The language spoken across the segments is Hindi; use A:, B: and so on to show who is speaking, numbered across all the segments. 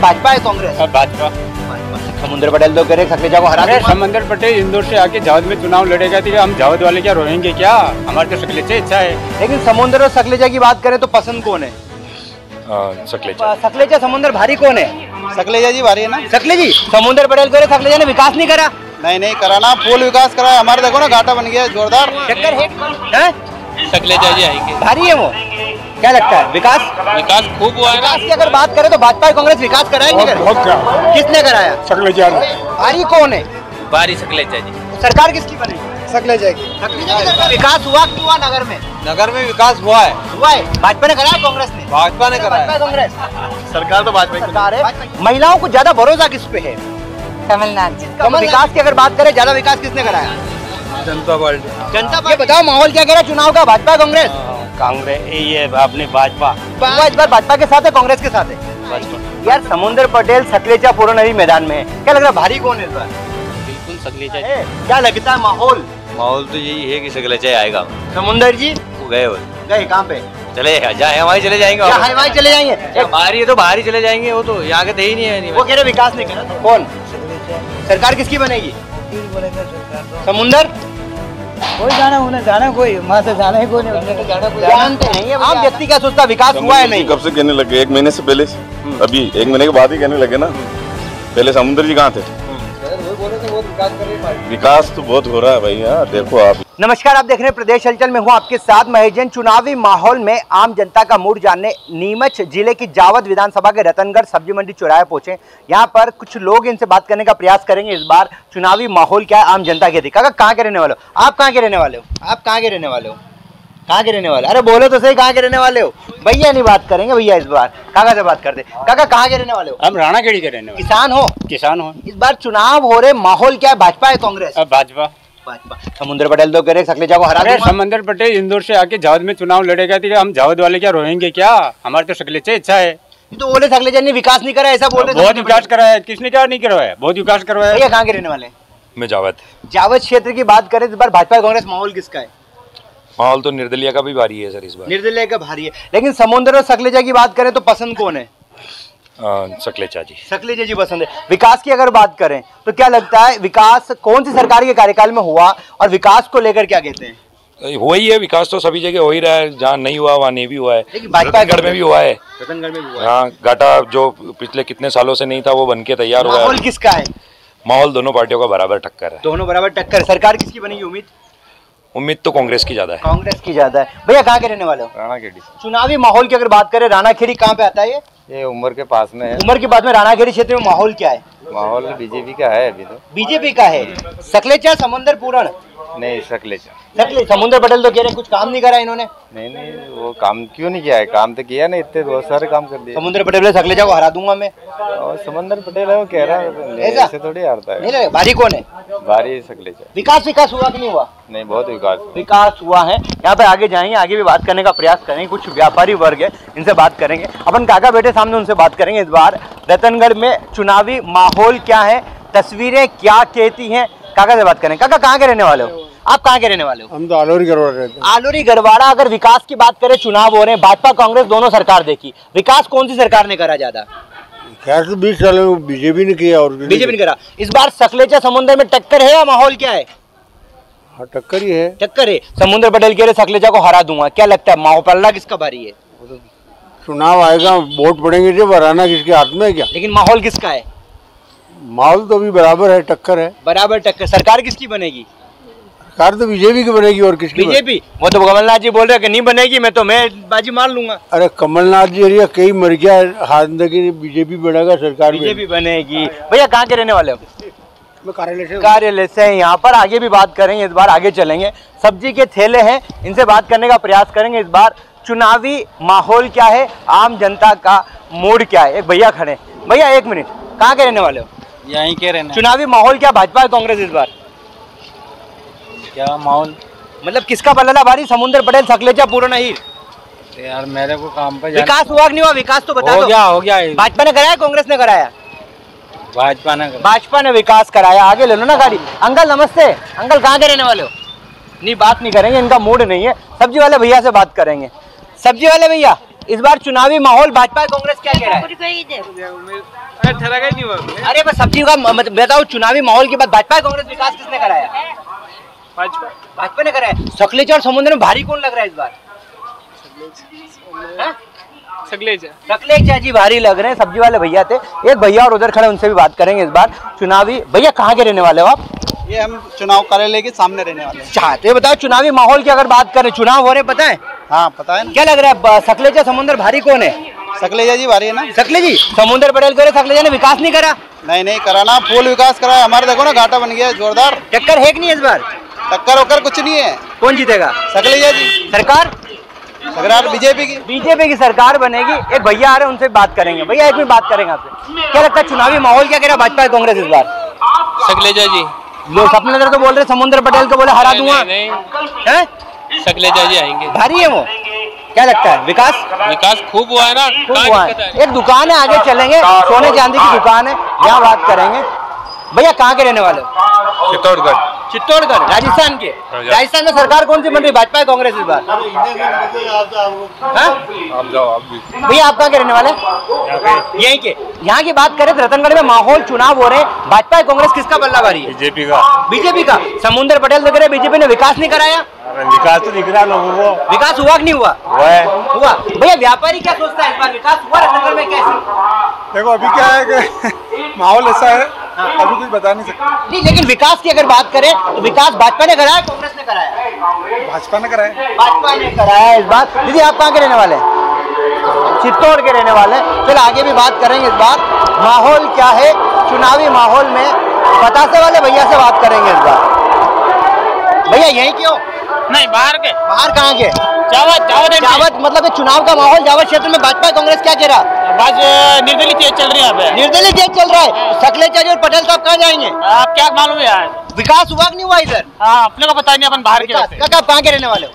A: भाजपा है कांग्रेस?
B: भाजपा।
A: समुंदर पटेल तो करे सखलेचा को हरा दूंगा।
B: समुंदर पटेल इंदौर से आके जावद में चुनाव लड़ेगा तो हम जावद वाले क्या रोएंगे क्या? हमारे तो सखलेचा इच्छा है।
A: लेकिन समुंदर और सखलेचा की बात करें तो पसंद कौन है?
B: सखलेचा।
A: सखलेचा समुंदर भारी कौन है?
C: सखलेजा जी भारी है ना।
A: सकले जी समुंदर पटेल करे सखलेचा ने विकास नहीं करा।
C: नहीं करा ना, फुल विकास करा। हमारे देखो ना घाटा बन गया जोरदार।
A: टक्कर है
B: सखलेचा जी आएंगे।
A: भारी है वो, क्या लगता है? विकास
B: खूब हुआ है।
A: विकास की अगर बात करें तो भाजपा और कांग्रेस विकास कराएंगे? किसने कराया?
B: सखलेचा।
A: भारी कौन है?
B: भारी सखलेचा जी।
A: सरकार किसकी बनेगी?
C: सखलेजा की।
A: विकास हुआ कि हुआ नगर में?
C: नगर में विकास हुआ है।
A: हुआ है। भाजपा ने कराया कांग्रेस ने?
C: भाजपा ने कराया।
A: भाजपा कांग्रेस
C: सरकार तो भाजपा की
A: सरकार है। महिलाओं को ज्यादा भरोसा किस पे है? कमलनाथ। विकास की अगर बात करें ज्यादा विकास किसने कराया?
C: जनता पार्टी।
A: जनता पार्टी। बताओ माहौल क्या कह रहा है चुनाव का? भाजपा कांग्रेस?
B: कांग्रेस ये अपने भाजपा।
A: इस बार भाजपा के साथ है कांग्रेस के साथ है? यार समुंदर पटेल सखलेचा पूर्ण नवी मैदान में है, क्या लग रहा है भारी कौन है इस बार?
B: बिल्कुल सखलेचा।
A: क्या लगता है माहौल?
D: माहौल तो यही है कि सखलेचा आएगा।
A: समुंदर जी
D: वो गए
A: गए कहाँ पे?
D: चले जाए, हमारे चले जाएंगे।
A: हाई चले जाएंगे।
D: बाहर है तो बाहर ही चले जाएंगे। वो तो यहाँ के थे ही नहीं है।
A: वो कह रहे विकास नहीं करा। कौन? सरकार किसकी बनेगी? समुंदर
C: कोई जाना कोई वहाँ से जाना ही कोई नहीं।
A: जानते नहीं। आम व्यक्ति क्या सोचता विकास हुआ है नहीं?
E: कब से कहने लगे? 1 महीने से पहले। अभी 1 महीने के बाद ही कहने लगे ना। पहले समुंदर जी कहाँ थे? विकास तो बहुत हो रहा है भैया, देखो आप।
A: नमस्कार, आप देख रहे हैं प्रदेश हलचल में हूँ आपके साथ महेश जैन। चुनावी माहौल में आम जनता का मूड जानने नीमच जिले की जावद विधानसभा के रतनगढ़ सब्जी मंडी चौराहे पहुंचे। यहाँ पर कुछ लोग इनसे बात करने का प्रयास करेंगे। इस बार चुनावी माहौल क्या है आम जनता के देखा। कहाँ के रहने वाले हो आप? कहाँ के रहने वाले हो आप? कहाँ के रहने वाले हो? कहाँ के रहने वाले? अरे बोलो तो सही, कहाँ के रहने वाले हो? भैया नहीं बात करेंगे भैया, इस बार काका से बात करते। काका कहाँ के रहने वाले हो?
B: हम राणाखेड़ी के रहने वाले।
A: किसान हो?
B: किसान हो।
A: इस बार चुनाव हो रहे, माहौल क्या है? भाजपा है कांग्रेस?
B: भाजपा।
A: भाजपा। समुंदर पटेल तो करे सखलेचा को हरा दूंगा।
B: समुंदर पटेल इंदौर से आके जावद में चुनाव लड़ेगा तो हम जावद वाले क्या रोएंगे क्या? हमारे तो सखलेचा इच्छा है।
A: तो बोले सखलेचा ने विकास नहीं करा, ऐसा बोल रहे?
B: बहुत विकास कराया। किसने क्या नहीं करवाया? बहुत विकास करवाया।
A: भैया कहाँ के रहने वाले?
D: मैं
A: जावद क्षेत्र की बात करें इस बार भाजपा कांग्रेस, माहौल किसका है?
D: माहौल तो निर्दलीय का भी भारी है सर इस बार।
A: निर्दलीय का भारी है। लेकिन समुंदर और सखलेचा की बात करें तो पसंद कौन है?
D: सखलेचा जी।
A: सखलेचा जी पसंद है। विकास की अगर बात करें तो क्या लगता है विकास कौन सी सरकार के कार्यकाल में हुआ और विकास को लेकर क्या कहते हैं?
D: वही है, विकास तो सभी जगह हो ही रहा है। जहाँ नहीं हुआ वहाँ नहीं भी हुआ है।
A: रतनगढ़
D: में भी हुआ है।
A: रतनगढ़ में भी हुआ है।
D: हाँ, घाटा जो पिछले कितने सालों से नहीं था वो बन के तैयार हुआ है।
A: माहौल किसका है?
D: माहौल दोनों पार्टियों का बराबर टक्कर है।
A: दोनों बराबर टक्कर। सरकार किसकी बनेगी?
D: उम्मीद तो कांग्रेस की ज्यादा है।
A: कांग्रेस की ज्यादा है। भैया कहाँ के रहने वाले हो?
D: राणाखेड़ी।
A: चुनावी माहौल की अगर बात करें, राणाखेड़ी कहाँ पे आता है?
D: ये उम्र के पास में है।
A: उम्र के बाद में राणाखेड़ी क्षेत्र में माहौल क्या है?
D: माहौल बीजेपी का है अभी तो।
A: बीजेपी का है। सखलेचा समुंदर पूर्ण?
D: नहीं सखलेचा।
A: समुंदर पटेल तो कह रहे कुछ काम नहीं करा इन्होंने।
D: नहीं वो काम क्यों नहीं किया है? काम तो किया ना, इतने बहुत सारे काम कर दिए।
A: समुंदर पटेल सखलेचा को हरा दूंगा मैं।
D: और समुंदर पटेल है वो कह रहा है, ऐसे थोड़ी हारता है।
A: नहीं, भारी कौन है?
D: भारी सखलेचा।
A: विकास हुआ कि नहीं हुआ?
D: नहीं, बहुत
A: विकास हुआ है। यहाँ पे आगे जाएंगे, आगे भी बात करने का प्रयास करेंगे। कुछ व्यापारी वर्ग है, इनसे बात करेंगे। अपन काका बेटे सामने, उनसे बात करेंगे। इस बार रतनगढ़ में चुनावी माहौल क्या है, तस्वीरें क्या कहती हैं, काका से बात करें। काका कहाँ के रहने वाले हो आप? कहाँ के रहने वाले हो?
C: हम तो आलोरी गढ़वाड़ा रहते हैं।
A: आलोरी गढ़वाड़ा। अगर विकास की बात करें, चुनाव हो रहे हैं, भाजपा कांग्रेस दोनों सरकार देखी, विकास कौन सी सरकार ने करा ज्यादा?
C: खैर तो 20 साल में बीजेपी ने किया और
A: बीजेपी ने करा। इस बार सखलेचा समुंदर में टक्कर है या माहौल क्या है?
C: हाँ, टक्कर ही है।
A: टक्कर है। समुंदर पटेल कह रहे सखलेचा को हरा दूंगा, क्या लगता है माहौल पल्ला किसका भारी है?
C: चुनाव आएगा, वोट पड़ेंगे जब, हराना किसके हाथ में है क्या?
A: लेकिन माहौल किसका है?
C: माहौल तो अभी बराबर है, टक्कर है।
A: बराबर टक्कर। सरकार किसकी बनेगी?
C: सरकार तो बीजेपी की बनेगी और किसकी?
A: बीजेपी। वो तो कमलनाथ जी बोल रहे हैं कि नहीं बनेगी, मैं बाजी मार लूंगा।
C: अरे कमलनाथ जी अरे कई मर गया, हाथ बीजेपी बनेगा, सरकार
A: बीजेपी बनेगी। भैया कहाँ के रहने वाले हो?
C: मैं
A: कार्यालय से। यहाँ पर आगे भी बात करेंगे, इस बार आगे चलेंगे। सब्जी के ठेले हैं, इनसे बात करने का प्रयास करेंगे। इस बार चुनावी माहौल क्या है, आम जनता का मूड क्या है। एक भैया खड़े। भैया 1 मिनट, कहाँ के रहने वाले हो?
B: यहीं के रहने।
A: चुनावी माहौल क्या, भाजपा कांग्रेस इस बार?
B: क्या माहौल
A: मतलब किसका पलड़ा भारी? समुंदर पटेल सखलेचा पूर्ण ही?
B: यार मेरे को काम पर
A: विकास हुआ कि नहीं हुआ? विकास तो बता दो।
B: हो गया।
A: भाजपा ने कराया, कांग्रेस ने कराया?
B: भाजपा
A: ने विकास कराया। आगे ले लो ना गाड़ी। अंकल नमस्ते। अंकल कहाँ के रहने वाले हो? नहीं बात नहीं करेंगे, इनका मूड नहीं है। सब्जी वाले भैया से बात करेंगे। सब्जी वाले भैया इस बार चुनावी माहौल भाजपा कांग्रेस क्या कह रहा है? अरे बस सब्जी का बताओ, चुनावी माहौल के बाद भाजपा कांग्रेस विकास किसने कराया? भाजपा ने कराया। सकलेच और समुद्र में भारी कौन लग रहा है इस बार? सकलेचा जी भारी लग रहे हैं। सब्जी वाले भैया थे, एक भैया और उधर खड़े, उनसे भी बात करेंगे इस बार चुनावी। भैया कहाँ के रहने वाले हो आप?
F: ये हम चुनाव कार्यालय के सामने रहने वाले हैं।
A: चाहते हैं बताओ, चुनावी माहौल की अगर बात करें, चुनाव हो रहे पता है?
F: हाँ पता है।
A: क्या लग रहा है सकलेचा समुद्र भारी कौन है?
F: सकलेजा जी भारी है ना।
A: सकले जी, समुद्र पटेल करे, सकलेजा ने विकास नहीं करा?
F: नहीं करा ना, फुल विकास करा है। हमारे देखो ना घाटा बन गया जोरदार।
A: टक्कर है कि नहीं इस बार?
F: टक्कर वक्कर कुछ नहीं है।
A: कौन जीतेगा?
F: सकलेजा जी।
A: सरकार
F: बीजेपी
A: की सरकार बनेगी। एक भैया आ रहे हैं, उनसे बात करेंगे। भैया एक मिनट बात करेंगे आपसे। क्या लगता है चुनावी माहौल क्या कह रहा है भाजपा कांग्रेस इस बार?
G: सकलेजा जी।
A: लोग सपने नजर तो बोल रहे समुद्र पटेल को बोले हरा दूंगा।
G: नहीं, सकलेजा जी आएंगे।
A: भारी है वो। क्या लगता है
G: विकास खूब हुआ है ना?
A: खूब हुआ है। एक दुकान है, आगे चलेंगे, सोने चांदी की दुकान है, यहाँ बात करेंगे। भैया कहाँ के रहने वाले हो? चित्तौड़गढ़ राजस्थान के। राजस्थान में सरकार कौन सी बन रही, भाजपा कांग्रेस इस बार? भैया आप कहाँ के रहने वाले? यहीं के। यहाँ की बात करें तो रतनगढ़ में माहौल, चुनाव हो रहे हैं, भाजपा कांग्रेस किसका बल्ला भारी है? बीजेपी का। समुद्र पटेल वगैरह बीजेपी ने विकास नहीं कराया?
C: विकास तो दिख रहा लोगों को।
A: विकास हुआ कि नहीं हुआ? हुआ। भैया व्यापारी क्या सोचता है इस बार, विकास हुआ रतनगढ़ में कैसे?
F: देखो अभी क्या है कि माहौल ऐसा है, अभी कुछ बता नहीं सकते।
A: नहीं, लेकिन विकास की अगर बात करें तो विकास भाजपा ने कराया, कांग्रेस ने कराया?
F: भाजपा ने कराया।
A: भाजपा ने कराया इस बार। दीदी आप कहाँ के रहने वाले हैं? चित्तौड़ के रहने वाले हैं। चलो आगे भी बात करेंगे इस बार माहौल क्या है चुनावी माहौल में। बतासे वाले भैया से बात करेंगे इस बार। भैया यहीं क्यों?
G: नहीं, बाहर के।
A: बाहर कहाँ के?
G: जावद
A: मतलब चुनाव का माहौल जावद क्षेत्र में भाजपा कांग्रेस क्या कह रहा?
G: निर्दलीय तेज चल रही है।
A: निर्दलीय तेज चल रहा है। सकलेचा जी और पटेल साहब कहाँ जाएंगे?
G: आप क्या मालूम है यार?
A: विकास हुआ कि नहीं हुआ इधर?
G: हाँ, अपने को पता नहीं, अपन बाहर के।
A: काका आप कहाँ के रहने वाले हो?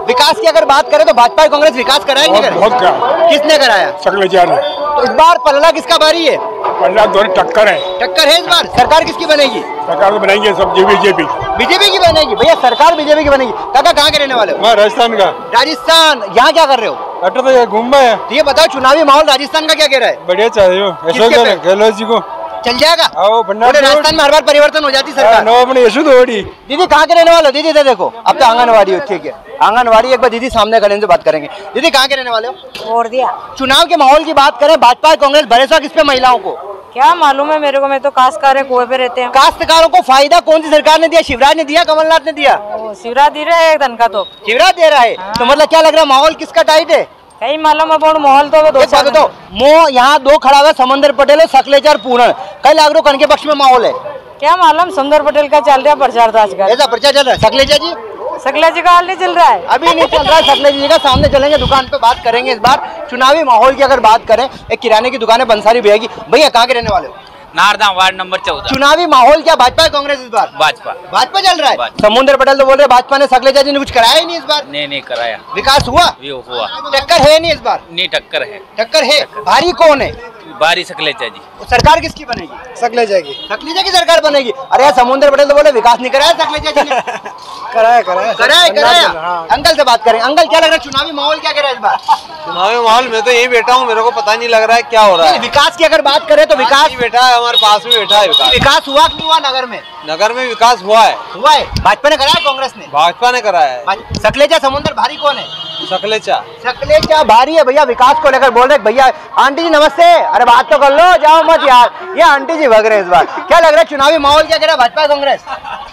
A: विकास की अगर बात करें तो भाजपा कांग्रेस विकास कराएंगे? किसने कराया?
C: सकलेचा ने।
A: तो इस बार पलड़ा किसका बारी है?
C: पलड़ा दोनों टक्कर है।
A: टक्कर है इस बार। सरकार किसकी बनेगी?
C: सरकार को बनाएंगे सब बीजेपी
A: की बनेगी। भैया सरकार बीजेपी की बनेगी। काका कहाँ के रहने वाले हो?
C: मैं राजस्थान का।
A: राजस्थान। यहाँ क्या कर रहे हो?
C: अटर तो घूमना है।
A: ये बताओ चुनावी माहौल राजस्थान का क्या कह रहा है?
C: बढ़िया चाहिए गहलोत जी को।
A: चल जाएगा?
C: पूरे
A: राजस्थान में हर बार परिवर्तन हो जाती सरकार। दीदी कहाँ के रहने वाले हो? दीदी देखो अब तो आंगनवाड़ी हो। ठीक है, आंगनवाड़ी। एक बार दीदी सामने खड़े से बात करेंगे। दीदी कहाँ के रहने वाले हो?
H: और दिया।
A: चुनाव के माहौल की बात करें, भाजपा कांग्रेस भरोसा किस पे महिलाओं को?
H: क्या मालूम है मेरे को, मैं तो काश्तकार है, कुएं पे रहते हैं।
A: काश्तकारों को फायदा कौन सी सरकार ने दिया? शिवराज ने दिया, कमलनाथ ने दिया?
H: शिवराज दे रहा है एक धन का। तो
A: शिवराज दे रहा है। तो मतलब क्या लग रहा है माहौल किसका टाइट है?
H: कहीं मालूम है माहौल तो
A: वो यहाँ दो खड़ा हुआ समुद्र पटेल और सकलेचा और पूर्ण। कई लाख रो कन के पक्ष में माहौल है।
H: क्या मालूम, समुद्र पटेल का चल रहा है प्रचार था आजकल।
A: ऐसा प्रचार चल रहा है? सकलेचा जी
H: का हाल नहीं चल रहा है,
A: अभी नहीं चल रहा है। सकलेचा जी का सामने चलेंगे, दुकान पे बात करेंगे। इस बार चुनावी माहौल की अगर बात करें, एक किराने की दुकान है बंसारी भैया की। भैया कहाँ के रहने वाले हो?
G: नारदाम वार्ड नंबर 14।
A: चुनावी माहौल क्या भाजपा कांग्रेस इस बार? भाजपा चल रहा है। समुद्र पटेल तो बोल रहे भाजपा ने, सकलेचा जी ने कुछ कराया ही नहीं इस बार।
G: नहीं कराया।
A: विकास हुआ? टक्कर है नहीं इस बार?
G: नहीं, टक्कर है।
A: टक्कर है। भारी कौन है?
G: भारी सकलेचा जी।
A: सरकार किसकी बनेगी?
F: सकलेजा की।
A: सकलेचा की सरकार बनेगी। अरे यार समुद्र पटेल तो बोले विकास नहीं कराया सकलेचा जी ने। कराया। अंकल से बात करें। अंकल क्या लग रहा है चुनावी माहौल क्या कह रहा है इस बार?
F: चुनावी माहौल में तो यही बैठा हूँ, मेरे को पता नहीं लग रहा है क्या हो रहा है।
A: विकास की अगर बात करें तो विकास
F: बैठा है, हमारे पास में बैठा है।
A: विकास हुआ कि नहीं हुआ नगर में?
F: नगर में विकास हुआ है।
A: भाजपा ने कराया, कांग्रेस ने?
F: भाजपा ने कराया है।
A: सकलेचा समुद्र भारी कौन है?
F: सकलेचा
A: भारी है। भैया विकास को लेकर बोल रहे भैया। आंटी जी नमस्ते। अरे बात तो कर लो, जाओ मत यार। ये आंटी जी भग रहे हैं इस बार। क्या लग रहा है चुनावी माहौल क्या कह रहा है भाजपा कांग्रेस?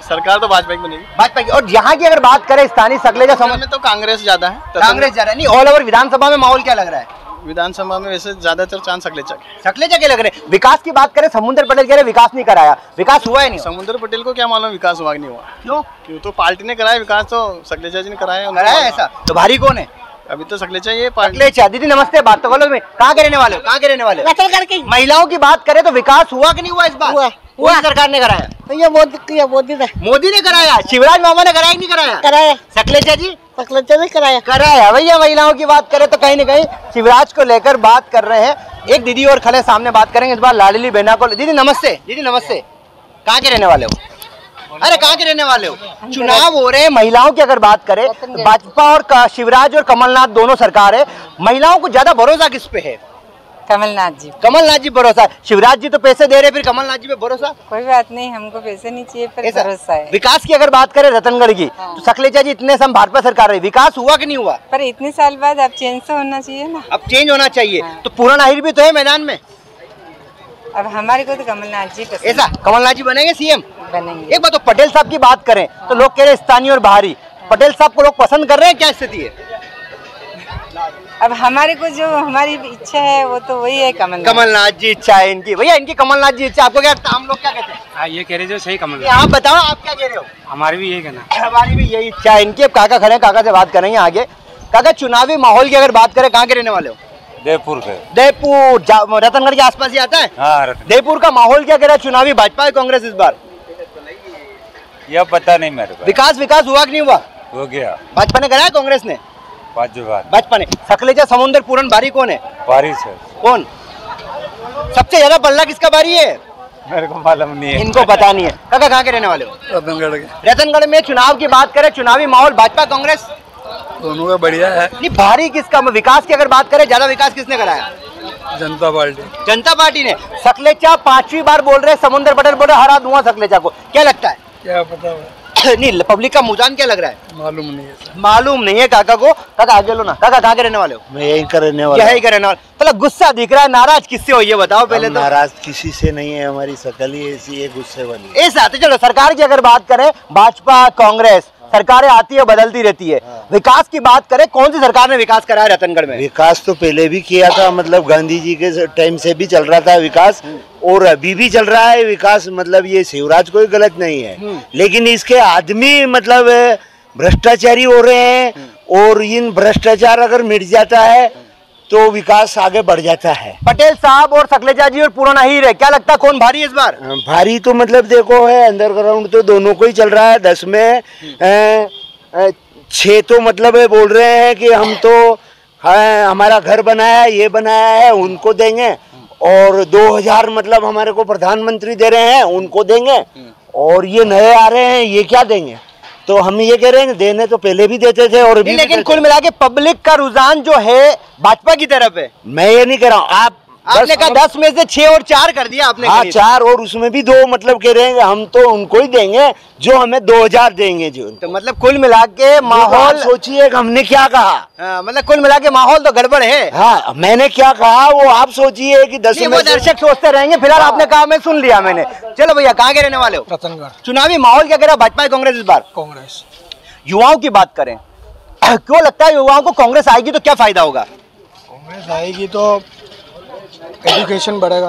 F: सरकार तो भाजपा की बनेगी।
A: भाजपा की। और यहाँ की अगर बात करें स्थानीय सकलेचा समुद्र
F: में तो कांग्रेस ज्यादा है।
A: कांग्रेस ज्यादा नहीं। ऑल ओवर विधानसभा में माहौल क्या लग रहा है?
F: विधानसभा में वैसे ज्यादातर चांस
A: सकलेचा के लग रहे। विकास की बात करें, समुद्र पटेल कह रहे विकास नहीं कराया। विकास हुआ है नहीं?
F: समुद्र पटेल को क्या मालूम विकास हुआ नहीं हुआ। क्यों तो पार्टी ने कराया विकास, तो सकलेचा जी ने कराया।
A: ऐसा तो भारी कौन है?
F: अभी तो सकलेचा ये
A: सकलेचा। दीदी नमस्ते। बात तो बोलो, कहाँ के रहने वाले हो? कहाँ के रहने वाले हो? महिलाओं की बात करें तो विकास हुआ कि नहीं हुआ इस बार? हुआ। सरकार ने कराया?
H: तो ये मोदी
A: ने कराया। शिवराज मामा ने कराया नहीं कराया?
H: कराया।
A: सकलेचा जी?
H: सकलेचा ने
A: कराया। भैया महिलाओं की बात करें तो कहीं न कहीं शिवराज को लेकर बात कर रहे हैं। एक दीदी और खड़े सामने बात करेंगे इस बार लाडली बहना को। दीदी नमस्ते। कहाँ के रहने वाले हो? अरे कहाँ के रहने वाले हो? चुनाव हो रहे हैं, महिलाओं की अगर बात करें, भाजपा और शिवराज और कमलनाथ दोनों सरकार है, महिलाओं को ज्यादा भरोसा किस पे है? कमलनाथ जी भरोसा। शिवराज जी तो पैसे दे रहे, फिर कमलनाथ जी पे भरोसा?
H: कोई बात नहीं, हमको पैसे नहीं चाहिए, पर भरोसा है।
A: विकास की अगर बात करें रतनगढ़ की, तो सकलेचा जी इतने समय भाजपा सरकार रही, विकास हुआ कि नहीं हुआ?
H: पर इतने साल बाद अब चेंज तो होना चाहिए ना।
A: अब चेंज होना चाहिए। तो पुराना आहिर भी तो है मैदान में।
H: अब हमारे को तो कमलनाथ जी पसंद।
A: ऐसा कमलनाथ जी बनेंगे सीएम?
H: बनेंगे।
A: एक बात तो पटेल साहब की बात करें तो लोग कह रहे स्थानीय और बाहरी, पटेल साहब को लोग पसंद कर रहे हैं, क्या स्थिति है?
H: अब हमारे को जो हमारी इच्छा है वो तो वही है,
A: कमलनाथ जी इच्छा है इनकी। भैया इनकी कमलनाथ जी इच्छा, आपको क्या, हम लोग क्या कहते हैं?
B: हाँ ये कह रहे जो सही कमल।
A: आप बताओ आप क्या कह रहे हो?
B: हमारी भी यही कहना।
A: हमारी भी यही इच्छा है इनकी। अब काका खड़े हैं, काका से बात करेंगे आगे। काका चुनावी माहौल की अगर बात करें, कहाँ के रहने वाले हो?
C: देवपुर से।
A: देवपुर रतनगढ़ के आसपास ही आता है।
C: हाँ,
A: देवपुर का माहौल क्या कह रहा है चुनावी, भाजपा कांग्रेस इस बार?
C: यह पता नहीं मेरे को।
A: विकास हुआ कि नहीं हुआ?
C: हो गया।
A: भाजपा ने कराया, कांग्रेस ने?
C: भाजपा
A: ने। सकलेचा समुद्र पूरन भारी कौन है?
C: बारिश है।
A: कौन सबसे ज्यादा पल्ला किसका भारी है?
C: मेरे को मालूम नहीं है,
A: इनको पता नहीं है। काका कहाँ के रहने वाले हो?
C: रतनगढ़ के।
A: रतनगढ़ में चुनाव की बात करें, चुनावी माहौल भाजपा कांग्रेस
C: दोनों का बढ़िया है।
A: नहीं, भारी किसका? विकास की अगर बात करें, ज्यादा विकास किसने कराया? जनता पार्टी ने। सकलेचा 5वीं बार बोल रहे, समुद्र पटेल बोल रहे हरा दूंगा सकलेचा को, क्या लगता है?
C: क्या पता
A: नहीं, पब्लिक का मुझान क्या लग रहा है?
C: मालूम नहीं है।
A: मालूम नहीं है काका को। काका आगे लो ना। काका कहाँ के रहने वाले हो?
C: मैं यही का रहने वाला।
A: यही का रहने वाला। मतलब गुस्सा दिख रहा है, नाराज किससे हो ये बताओ पहले तो।
C: नाराज किसी से नहीं है, हमारी शकल ही ऐसी है, गुस्से वाली।
A: ऐसा तो चलो सरकार की अगर बात करें, भाजपा कांग्रेस सरकारें आती है बदलती रहती है। विकास की बात करें, कौन सी सरकार ने विकास कराया रतनगढ़ में?
C: विकास तो पहले भी किया था, मतलब गांधी जी के टाइम से भी चल रहा था विकास, और अभी भी चल रहा है विकास। मतलब ये शिवराज कोई गलत नहीं है, लेकिन इसके आदमी मतलब भ्रष्टाचारी हो रहे हैं, और इन भ्रष्टाचार अगर मिट जाता है तो विकास आगे बढ़ जाता है।
A: पटेल साहब और सकलेचा जी और पुराना हीर है, क्या लगता है कौन भारी है इस बार?
C: भारी तो मतलब देखो है, अंडरग्राउंड तो दोनों को ही चल रहा है। 10 में 6 तो मतलब बोल रहे हैं कि हम तो हमारा घर बनाया है, ये बनाया है, उनको देंगे, और 2000 मतलब हमारे को प्रधानमंत्री दे रहे हैं, उनको देंगे, और ये नए आ रहे हैं, ये क्या देंगे? तो हम ये कह रहे हैं देने तो पहले भी देते थे और भी,
A: लेकिन कुल मिला के पब्लिक का रुझान जो है भाजपा की तरफ है।
C: मैं ये नहीं कह रहा हूँ,
A: आपने कहा 10 में से 6 और 4 कर दिया आपने।
C: हाँ 4, और उसमें भी 2 मतलब कह रहे हैं हम तो उनको ही देंगे जो हमें 2000 देंगे जो।
A: तो मतलब कुल मिला के माहौल
C: सोचिए हमने क्या कहा।
A: मतलब कुल मिला के माहौल तो गड़बड़ है।
C: हाँ मैंने क्या कहा वो आप सोचिए कि 10 में
A: दर्शक सोचते रहेंगे। फिलहाल आपने कहा, मैं सुन लिया मैंने। चलो भैया कहाँ के रहने वाले हो?
F: रतनगढ़।
A: चुनावी माहौल क्या कह रहा है, भाजपा कांग्रेस इस बार?
F: कांग्रेस।
A: युवाओं की बात करें, क्यों लगता है युवाओं को कांग्रेस आएगी तो क्या फायदा होगा?
F: कांग्रेस आएगी तो एजुकेशन बढ़ेगा,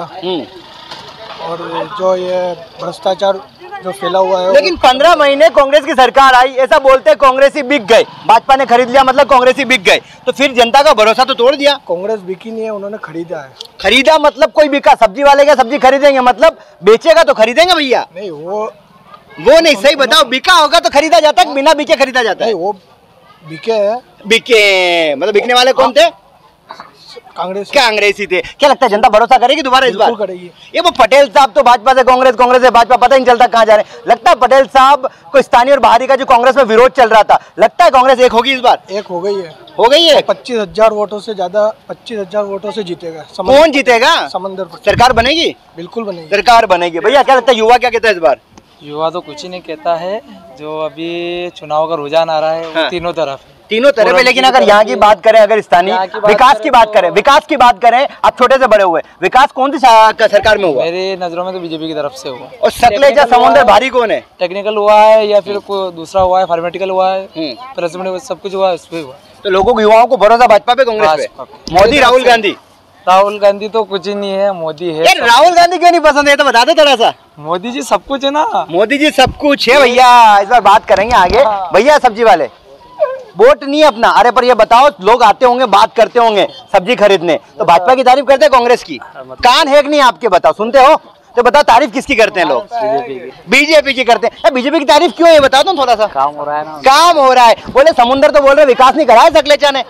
F: और जो ये भ्रष्टाचार जो फैला हुआ है।
A: लेकिन 15 महीने कांग्रेस की सरकार आई, ऐसा बोलते हैं कांग्रेस ही बिक गए, भाजपा ने खरीद लिया मतलब कांग्रेस ही बिक गए, तो फिर जनता का भरोसा तो तोड़ दिया।
F: कांग्रेस बिकी नहीं है, उन्होंने खरीदा है।
A: खरीदा मतलब कोई बिका? सब्जी वाले क्या सब्जी खरीदेंगे? मतलब बेचेगा तो खरीदेंगे भैया?
F: नहीं वो
A: नहीं, सही बताओ, बिका होगा तो खरीदा जाता है, बिना बिके खरीदा जाता है?
F: नहीं वो बिके है।
A: बिके मतलब बिकने वाले कौन थे? कांग्रेस ही थे। क्या लगता है जनता भरोसा करेगी दोबारा इस बार?
F: करेगी।
A: ये वो पटेल साहब तो भाजपा से कांग्रेस, कांग्रेस से भाजपा, पता ही नहीं चलता कहाँ जा रहे हैं। लगता है पटेल साहब को स्थानीय और बाहरी का जो कांग्रेस में विरोध चल रहा था, लगता है कांग्रेस एक होगी इस बार?
F: एक हो गई है।
A: हो गई है।
F: 25,000 वोटों से ज्यादा, 25,000 वोटों से जीतेगा।
A: कौन जीतेगा?
F: समंदर
A: सरकार बनेगी?
F: बिल्कुल बनेगी,
A: सरकार बनेगी। भैया क्या लगता है युवा क्या कहता है इस बार?
I: युवा तो कुछ ही नहीं कहता है, जो अभी चुनाव का रुझान आ रहा है वो तीनों तरफ है। लेकिन अगर यहाँ की बात करें, अगर स्थानीय विकास की बात करें, आप छोटे से बड़े हुए, विकास कौन सी सरकार में हुआ? मेरी नजरों में तो बीजेपी की तरफ से हुआ।
A: और सकलेचा समुद्र भारी कौन है?
I: टेक्निकल हुआ है या फिर कोई दूसरा हुआ है, फार्मेटिकल हुआ है, प्रेसिडेंट सब कुछ हुआ है, उस पे हुआ।
A: तो लोगों को, युवाओं को भरोसा भाजपा पे, कांग्रेस पे? मोदी, राहुल गांधी
I: तो कुछ ही नहीं है, मोदी है।
A: यार राहुल गांधी क्यों नहीं पसंद है तो बता दो थोड़ा सा।
I: मोदी जी सब कुछ है ना,
A: मोदी जी सब कुछ है भैया। इस बार बात करेंगे आगे। भैया सब्जी वाले, वोट नहीं है अपना, अरे पर ये बताओ, लोग आते होंगे, बात करते होंगे सब्जी खरीदने, तो भाजपा की तारीफ करते हैं कांग्रेस की? कान है कि नहीं आपके? बताओ, सुनते हो तो बताओ, तारीफ किसकी करते हैं लोग? बीजेपी की करते हैं। बीजेपी की तारीफ क्यों है बताओ तुम थोड़ा सा।
I: काम हो रहा है ना,
A: काम हो रहा है। बोले समुद्र तो बोल रहे विकास नहीं करा है सकलेचा ने।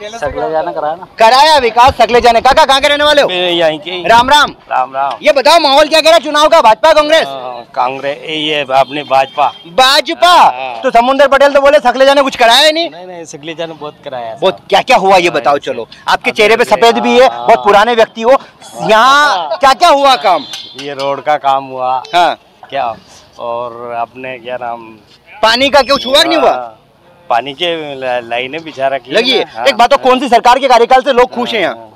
I: सकलेजा ने कराया ना।
A: कराया विकास सकलेजा ने। काका कहाँ के रहने वाले हो?
I: यहीं के।
A: राम राम।
I: राम राम।
A: ये बताओ माहौल क्या कह रहा है चुनाव का? भाजपा कांग्रेस?
I: कांग्रेस ये अपनी भाजपा।
A: भाजपा। तो समुंदर पटेल तो बोले सकलेजा ने कुछ कराया नहीं।
I: नहीं सकलेजा ने बहुत कराया।
A: बहुत क्या क्या हुआ ये बताओ। चलो आपके चेहरे पे सफेद भी है, बहुत पुराने व्यक्ति हो, यहाँ क्या क्या हुआ काम?
I: ये रोड का काम हुआ।
A: हाँ
I: क्या और अपने क्या नाम
A: पानी का कुछ हुआ नहीं हुआ?
I: पानी के लाइनें बिछा रखी
A: लगी है।
I: हाँ।
A: एक बात तो कौन सी सरकार के कार्यकाल से लोग खुश हैं यहाँ?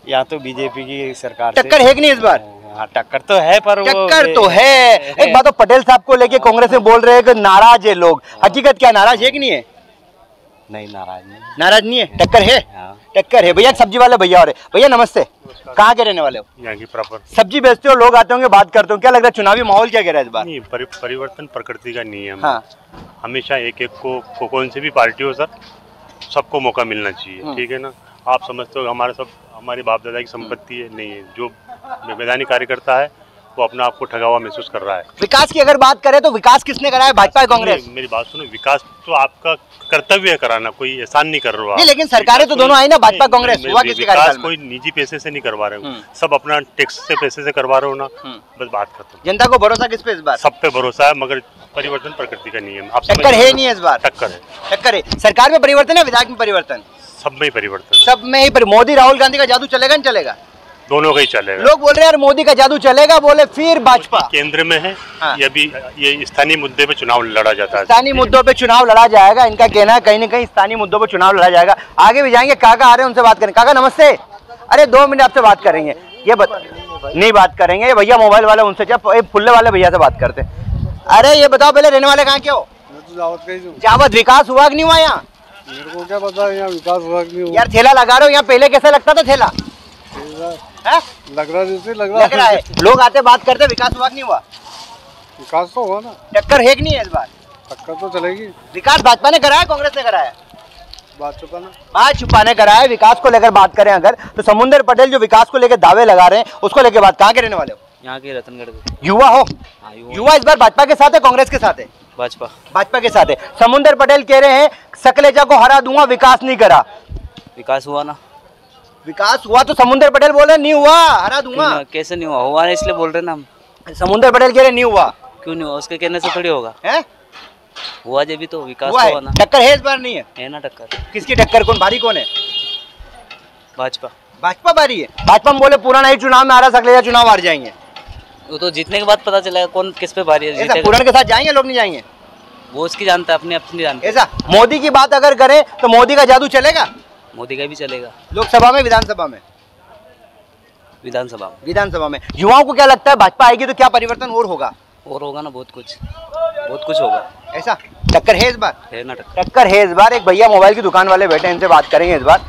I: यहाँ तो बीजेपी की सरकार।
A: टक्कर है कि नहीं इस बार?
I: हाँ टक्कर तो है पर
A: टक्कर तो है। एक बात तो पटेल साहब को लेके कांग्रेस में बोल रहे हैं कि नाराज है लोग, हकीकत क्या नाराज है कि नहीं है?
I: नहीं नाराज नहीं।
A: नाराज नहीं है, टक्कर है। टक्कर है। भैया सब्जी वाले भैया और भैया नमस्ते, कहाँ के रहने वाले हो?
J: यहाँ की प्रॉपर।
A: सब्जी बेचते हो, लोग आते होंगे बात करते हो, क्या लग रहा है चुनावी माहौल क्या कह रहा है इस बार?
J: नहीं परिवर्तन प्रकृति का नियम।
A: हाँ।
J: हमेशा एक एक को कौन सी भी पार्टी हो सर, सबको मौका मिलना चाहिए, ठीक है ना। आप समझते हो हमारे बाप दादा की संपत्ति है, नहीं है। जो मैदानी कार्यकर्ता है वो अपने आप को ठगा हुआ महसूस कर रहा है।
A: विकास की अगर बात करें तो विकास किसने कराया? भाजपा कांग्रेस?
J: मेरी बात सुनो, विकास तो आपका कर्तव्य है कराना, कोई एहसान नहीं कर रहा।
A: नहीं लेकिन सरकारें तो दोनों आई ना, भाजपा कांग्रेस। हुआ किसके कार्यकाल में?
J: कोई निजी पैसे से नहीं करवा रहे हो, सब अपना टैक्स से पैसे से करवा रहे हो ना, बस बात खत्म।
A: जनता को भरोसा किस पे इस बार?
J: सब पे भरोसा है, मगर परिवर्तन प्रकृति का नियम।
A: टक्कर है नहीं है इस बार?
J: टक्कर है।
A: टक्कर है। सरकार में परिवर्तन है, विधायक में परिवर्तन?
J: सब में ही परिवर्तन।
A: सब में ही। मोदी राहुल गांधी का जादू चलेगा नहीं चलेगा?
J: दोनों का ही चलेगा।
A: लोग बोल रहे हैं यार मोदी का जादू चलेगा, बोले फिर भाजपा
J: केंद्र में है। हाँ। ये स्थानीय मुद्दे पे चुनाव लड़ा जाता है।
A: स्थानीय मुद्दों पे चुनाव लड़ा जाएगा, इनका कहना है कहीं न कहीं स्थानीय मुद्दों पे चुनाव लड़ा जाएगा। आगे भी जाएंगे, काका आ रहे हैं उनसे बात करें। काका नमस्ते। अरे 2 मिनट आपसे बात करेंगे। ये नहीं बात करेंगे, ये भैया मोबाइल वाले उनसे फुल्ले वाले भैया से बात करते। अरे ये बताओ पहले रहने वाले कहाँ के हो? जावद। विकास हुआ कि नहीं हुआ यहाँ?
F: मेरे को क्या पता यहाँ विकास हुआ कि नहीं हुआ।
A: यार ठेला लगा रहे हो यहाँ, पहले कैसा लगता था ठेला?
F: लग रहा है।
A: लोग आते बात करते, विकास हुआ कि नहीं हुआ?
F: विकास तो हुआ ना।
A: टक्कर है कि नहीं है इस बार?
F: टक्कर तो चलेगी।
A: विकास भाजपा ने कराया, कांग्रेस ने कराया?
F: भाजपा
A: ने कराया। विकास को लेकर बात करें अगर तो समुंदर पटेल जो विकास को लेकर दावे लगा रहे हैं, उसको लेकर बात। कहाँ के रहने वाले हो?
G: यहाँ के रतनगढ़ के।
A: युवा हो? युवा इस बार भाजपा के साथ है कांग्रेस के साथ है? भाजपा के साथ है। समुंदर पटेल कह रहे हैं सकलेजा को हरा दूंगा, विकास नहीं करा।
G: विकास हुआ ना।
A: विकास हुआ तो समुंदर पटेल बोल रहे नहीं हुआ, हरा दूंगा।
G: कैसे नहीं हुआ? हुआ इसलिए बोल रहे ना हम।
A: समुंदर पटेल कह रहे नहीं हुआ।
G: क्यों नहीं हुआ? उसके कहने से थोड़ी होगा। हुआ जब भी तो विकास
A: हुआ
G: ना।
A: टक्कर है इस बार? नहीं है
G: ना टक्कर।
A: किसकी टक्कर? कौन भारी कौन है?
G: भाजपा।
A: भाजपा भारी है। भाजपा में बोले पुराना ही चुनाव में आ रहा, सकलेजा चुनाव हार जाएंगे।
G: वो तो जीतने के बाद पता चलेगा कौन किस पे भारी है।
A: पुराने के साथ जाएंगे लोग, नहीं जाएंगे?
G: वो उसकी जानता है, अपनी जानता है।
A: ऐसा मोदी की बात अगर करें तो मोदी का जादू चलेगा?
G: मोदी का भी चलेगा।
A: लोकसभा में, विधानसभा में?
G: विधानसभा
A: में। युवाओं को क्या लगता है भाजपा आएगी तो क्या परिवर्तन और होगा?
G: और होगा ना, बहुत कुछ होगा।
A: ऐसा टक्कर है इस बार?
G: है ना
A: टक्कर है इस बार। एक भैया मोबाइल की दुकान वाले बैठे हैं, इनसे बात करेंगे इस बार।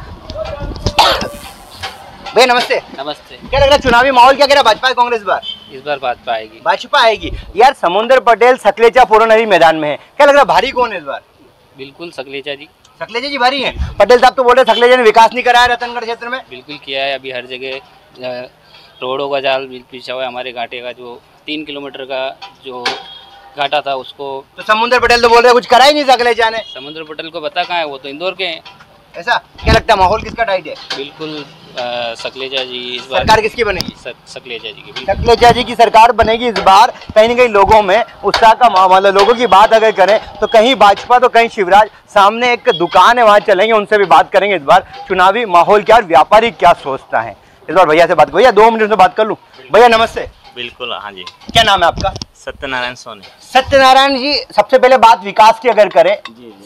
A: भैया नमस्ते।
G: नमस्ते।
A: क्या लग रहा है चुनावी माहौल क्या कह रहा है? भाजपा कांग्रेस
G: इस बार भाजपा आएगी।
A: भाजपा आएगी। यार समुंदर पटेल सकलेचा पूर्णनरी मैदान में है, क्या लग रहा है भारी कौन है इस बार?
G: बिल्कुल सकलेचा जी।
A: सकलेजा जी भारी है। पटेल साहब तो बोल रहे सकलेजा ने विकास नहीं कराया रतनगढ़ क्षेत्र में।
G: बिल्कुल किया है, अभी हर जगह रोडों का जाल बिछा हुआ है। हमारे घाटे का जो 3 किलोमीटर का जो घाटा था उसको
A: तो समुंदर पटेल तो बोल रहे कुछ करा ही नहीं सकलेजा ने।
G: समुंद्र पटेल को पता कहाँ है, वो तो इंदौर के हैं।
A: ऐसा क्या लगता है माहौल किसका टाइट है?
G: बिल्कुल सकलेजा जी इस बार।
A: सरकार किसकी बनेगी?
G: सकलेजा जी की।
A: सकलेजा जी की सरकार बनेगी इस बार। कहीं न कहीं लोगों में उत्साह का माहौल है। लोगों की बात अगर करें तो कहीं भाजपा तो कहीं शिवराज। सामने एक दुकान है, वहाँ चलेंगे, उनसे भी बात करेंगे इस बार चुनावी माहौल क्या, व्यापारी क्या सोचता है इस बार। भैया से बात, भैया 2 मिनट में बात कर लूँ। भैया नमस्ते।
G: बिल्कुल हाँ जी।
A: क्या नाम है आपका?
G: सत्यनारायण सोनी।
A: सत्यनारायण जी, सबसे पहले बात विकास की अगर करें,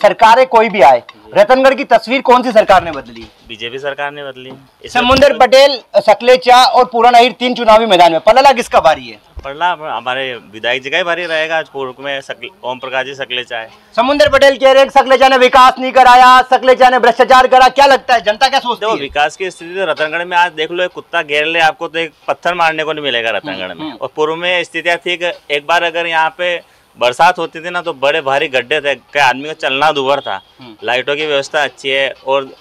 A: सरकारें कोई भी आए, रतनगढ़ की तस्वीर कौन सी सरकार ने बदली?
G: बीजेपी सरकार ने बदली।
A: समुंदर पटेल, सकलेचा और पूरन अहीर 3 चुनावी मैदान में, पलला किसका बारी है?
G: पलला हमारे विधायक जी का ही बारी रहेगा। पूर्व में ओम प्रकाश जी सकलेचा है।
A: समुंदर पटेल कह रहे हैं सकलेचा ने विकास नहीं कराया, सकलेचा ने भ्रष्टाचार करा। क्या लगता है जनता क्या सोचती है?
G: विकास की स्थिति तो रतनगढ़ में आज देख लो, एक कुत्ता घेर ले आपको तो एक पत्थर मारने को नहीं मिलेगा रतनगढ़ में। और पूर्व में स्थितियां थी, एक बार अगर यहाँ पे बरसात होती थी ना तो बड़े भारी गड्ढे थे, कई आदमी को चलना दूभर था। लाइटों की व्यवस्था अच्छी है। और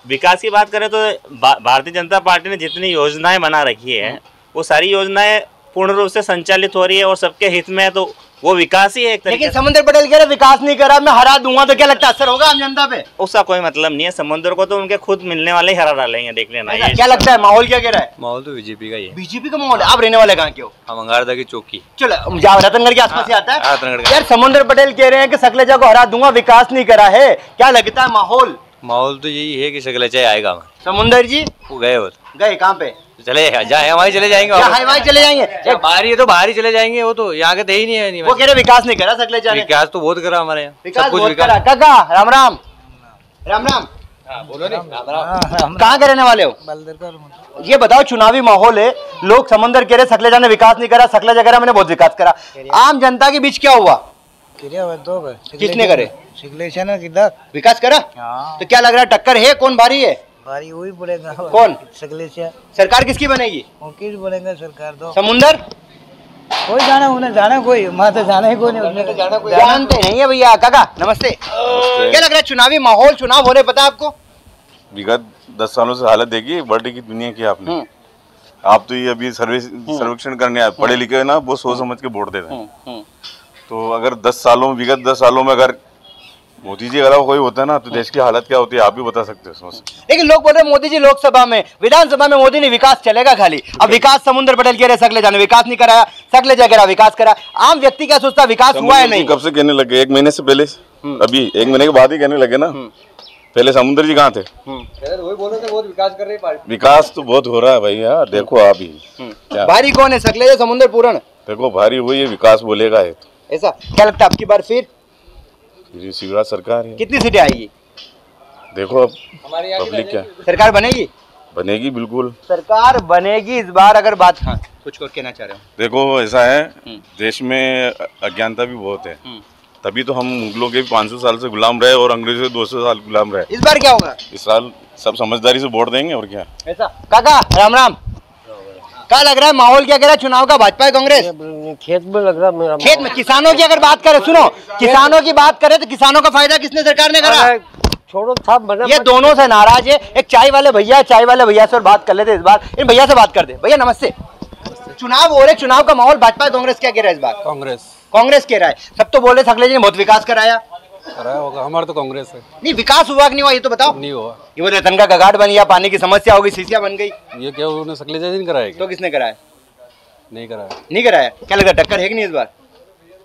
G: विकास की बात करें तो भारतीय जनता पार्टी ने जितनी योजनाएं बना रखी है वो सारी योजनाएं पूर्ण रूप से संचालित हो रही है और सबके हित में है। तो वो विकास ही है एक तरीके
A: लेकिन समुद्र पटेल कह रहे विकास नहीं करा, मैं हरा दूंगा, तो क्या लगता है असर होगा आम जनता पे?
G: उसका कोई मतलब नहीं है, समुद्र को तो उनके खुद मिलने वाले ही हरा डालेंगे, देख लेना।
A: क्या लगता है माहौल क्या कह रहा है?
K: माहौल तो बीजेपी का ही है।
A: बीजेपी का माहौल है। आप रहने वाले कहाँ के हो?
K: हम अंगारदा की चौकी।
A: चलो रतनगढ़ के आसपास ही आता है।
K: रतनगढ़।
A: यार समुद्र पटेल कह रहे हैं कि सकलेचा को हरा दूंगा, विकास नहीं करा है, क्या लगता है माहौल?
K: माहौल तो यही है कि सकलेचा आएगा।
A: समुद्र जी
K: वो गए, वो
A: गए कहाँ पे?
K: चले जाए, हमारे चले जाएंगे,
A: हमारे चले जाएंगे।
K: बाहर ही तो बाहर ही चले जाएंगे, वो तो यहाँ के थे ही नहीं है।
A: वो कह रहे विकास नहीं करा सकलेचा ने।
K: विकास तो बहुत करा हमारे यहाँ,
A: विकास बहुत करा। काका राम राम। राम राम।
K: बोलो नहीं।
A: कहाँ के रहने वाले हो? ये बताओ, चुनावी माहौल है, लोग समंदर कह रहे सकलेचा ने विकास नहीं करा, सकलेचा कह रहा मैंने बहुत विकास करा। आम जनता के बीच क्या हुआ? किसने करे? विकास करा? तो क्या लग रहा है टक्कर है, कौन भारी है?
L: भारी वही बोलेगा।
A: कौन?
L: सकलेचा।
A: सरकार किसकी बनेगी?
L: किस बोलेंगे सरकार तो।
A: समुंदर
L: कोई जाना उन्हें जाना, कोई वहाँ तो जाना ही कोई नहीं, उसने तो जाना कोई
A: जानते नहीं है भैया। काका नमस्ते। क्या लग रहा है चुनावी माहौल, चुनाव हो रहे पता आपको?
E: विगत 10 सालों से हालत देखी बर्थडे की दुनिया की आपने। आप तो ये अभी सर्वेक्षण करने आए, पढ़े लिखे ना, वो सोच समझ के वोट देते हैं। तो अगर 10 सालों विगत 10 सालों में अगर मोदी जी अलावा कोई होता है ना, तो देश की हालत क्या होती है आप भी बता सकते हो।
A: लेकिन लोग बोल रहे मोदी जी लोकसभा में, विधानसभा में मोदी ने विकास चलेगा खाली। अब विकास समुद्र पटेल कह रहे सकलेचा ने विकास नहीं कराया, सकलेचा कह रहा विकास करा। आम व्यक्ति क्या सोचता विकास हुआ है नहीं?
E: कब से कहने लगे? 1 महीने से पहले, अभी 1 महीने के बाद ही कहने लगे ना। पहले समुद्र जी कहाँ थे?
K: वही बोले थे बहुत विकास कर रही पार्टी।
E: विकास तो बहुत हो रहा है भैया, देखो आप ही।
A: भारी कौन है, सकलेचा समुद्र पूरण?
E: देखो भारी वही है, विकास बोलेगा है।
A: ऐसा क्या लगता है आपकी बार फिर
E: शिवराज सरकार है?
A: कितनी सीटें आएगी?
E: देखो अब पब्लिक क्या
A: सरकार बनेगी?
E: बनेगी, बिल्कुल
A: सरकार बनेगी इस बार। अगर बात कुछ और कहना चाह रहे हो?
E: देखो ऐसा है, देश में अज्ञानता भी बहुत है, तभी तो हम मुगलों के 500 साल से गुलाम रहे और अंग्रेजों से 200 साल गुलाम रहे।
A: इस बार क्या होगा?
E: इस साल सब समझदारी से वोट देंगे और क्या।
A: ऐसा काका राम राम। क्या लग रहा है माहौल क्या कह रहा है चुनाव का? भाजपा कांग्रेस?
L: खेत में लग रहा है मेरा।
A: खेत में किसानों की अगर बात करें, सुनो, किसानों की बात करें तो किसानों का फायदा किसने सरकार ने करा?
L: छोड़ो साहब,
A: ये दोनों से नाराज है। एक चाय वाले भैया से और बात कर लेते इस बार। इन भैया से बात कर दे। भैया नमस्ते। चुनाव हो रहे, चुनाव का माहौल भाजपा कांग्रेस क्या कह रहा है इस बार? कांग्रेस कह रहा है। सब तो बोले सकलेचा ने बहुत विकास कराया
M: होगा, हमारा तो कांग्रेस है।
A: नहीं, विकास हुआ कि नहीं हुआ ये तो बताओ।
M: नहीं हुआ।
A: ये वो रतनगढ़ का घाट बन गया, पानी की समस्या हो गई, सीसिया बन गई।
M: ये क्या उन्होंने सकलेचा नहीं कराया?
A: तो किसने कराया?
M: नहीं कराया।
A: नहीं कराया। क्या लगा टक्कर है कि नहीं इस बार?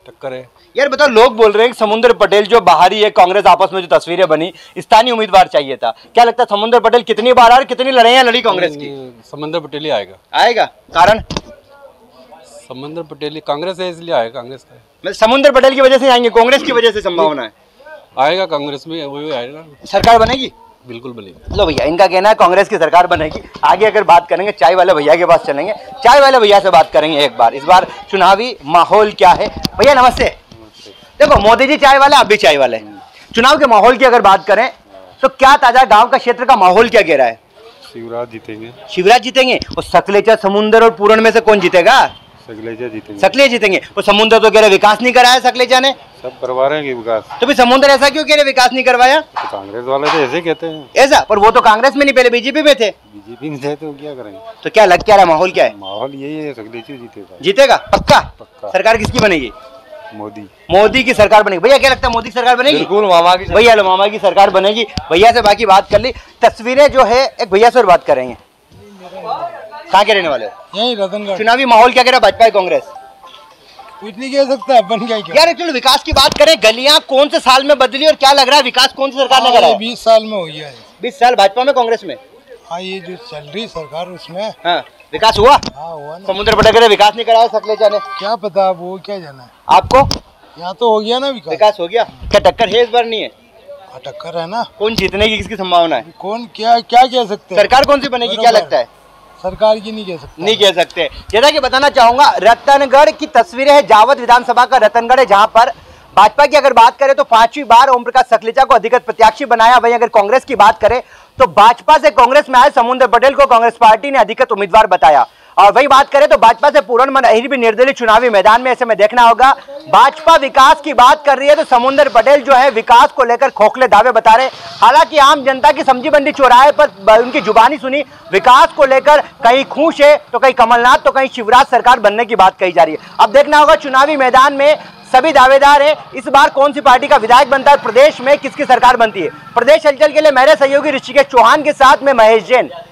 M: टक्कर है
A: यार बताओ, लोग बोल रहे हैं कि समुद्र पटेल जो बाहरी है, कांग्रेस आपस में जो तस्वीरें बनी, स्थानीय उम्मीदवार चाहिए था। क्या लगता है समुद्र पटेल कितनी बार और कितनी लड़ाइयां लड़ी कांग्रेस की?
M: समुद्र पटेल ही आएगा।
A: आएगा? कारण?
M: समुद्र पटेल कांग्रेस है इसलिए आएगा। कांग्रेस का
A: समुद्र पटेल की वजह से आएंगे, कांग्रेस की वजह से संभावना है?
M: आएगा कांग्रेस में, वही आएगा।
A: सरकार बनेगी?
M: बिल्कुल बनेगी।
A: लो भैया, इनका कहना है कांग्रेस की सरकार बनेगी। आगे अगर बात करेंगे चाय वाले भैया के पास चलेंगे, चाय वाले भैया से बात करेंगे एक बार। इस बार चुनावी माहौल क्या है? भैया नमस्ते। देखो मोदी जी चाय वाले, आप भी चाय वाले। चुनाव के माहौल की अगर बात करें तो क्या ताजा गांव का क्षेत्र का माहौल क्या कह रहा है?
J: शिवराज जीतेंगे।
A: शिवराज जीतेंगे। और सकलेचा, समुद्र और पूरण में से कौन जीतेगा?
J: सकलेचा जीतेंगे।
A: सकलेचा जीतेंगे। और समुद्र तो कह रहे विकास नहीं कराया सकलेचा ने।
J: सब करवा रहे हैं विकास।
A: तो फिर समुद्र ऐसा क्यों कह रहे विकास नहीं करवाया?
J: तो कांग्रेस वाले तो ऐसे कहते हैं।
A: ऐसा? पर वो तो कांग्रेस में नहीं, पहले बीजेपी में थे।
J: बीजेपी में थे तो क्या करेंगे?
A: तो क्या लग क्या रहा है माहौल क्या है?
J: माहौल यही है, सकलेचा जीतेगा।
A: जीतेगा पक्का? सरकार किसकी बनेगी? मोदी की सरकार बनेगी। भैया क्या लगता है मोदी की सरकार बनेगी?
K: बिल्कुल मामा की।
A: भैया लो मामा की सरकार बनेगी। भैया से बाकी बात कर ली। तस्वीरें जो है एक भैया से और बात करेंगे। कहाँ के रहने वाले हो?
F: यही रतनगढ़।
A: चुनावी माहौल क्या कह रहा है भाजपा कांग्रेस?
F: कुछ नहीं कह सकता, बन गया क्या?
A: यार एक्चुअली विकास की बात करें, गलियां कौन से साल में बदली और क्या लग रहा है विकास कौन सी सरकार ने करा?
F: 20 साल में हो गया है।
A: 20 साल भाजपा में कांग्रेस में?
F: हाँ, ये जो चल रही सरकार उसमें
A: हाँ विकास हुआ?
F: हाँ हुआ ना।
A: समुद्र पटेल विकास नहीं कराया सकलेचा ने?
F: क्या पता, वो क्या जाना है
A: आपको?
F: यहाँ तो हो गया ना
A: विकास हो गया। क्या टक्कर है इस बार? नहीं है
F: टक्कर है ना।
A: कौन जीतने की किसकी संभावना है?
F: कौन क्या क्या कह सकते हैं?
A: सरकार कौन सी बनेगी क्या लगता है?
F: सरकार की नहीं कह सकते।
A: नहीं कह सकते। जैसा कि बताना चाहूंगा, रतनगढ़ की तस्वीरें है, जावद विधानसभा का रतनगढ़ है, जहां पर भाजपा की अगर बात करें तो 5वीं बार ओम प्रकाश सकलेचा को अधिकृत प्रत्याशी बनाया। वहीं अगर कांग्रेस की बात करें तो भाजपा से कांग्रेस में आए समुद्र पटेल को कांग्रेस पार्टी ने अधिकृत उम्मीदवार बताया। और वही बात करें तो भाजपा से पूरण मनहरी भी निर्दलीय चुनावी मैदान में। ऐसे में देखना होगा, भाजपा विकास की बात कर रही है तो समुद्र पटेल जो है विकास को लेकर खोखले दावे बता रहे। हालांकि आम जनता की सब्जी मंडी चौराहे पर उनकी जुबानी सुनी, विकास को लेकर कहीं खुश है तो कहीं कमलनाथ तो कहीं शिवराज सरकार बनने की बात कही जा रही है। अब देखना होगा चुनावी मैदान में सभी दावेदार हैं। इस बार कौन सी पार्टी का विधायक बनता है, प्रदेश में किसकी सरकार बनती है। प्रदेश हलचल के लिए मेरे सहयोगी ऋषिकेश चौहान के साथ में महेश जैन,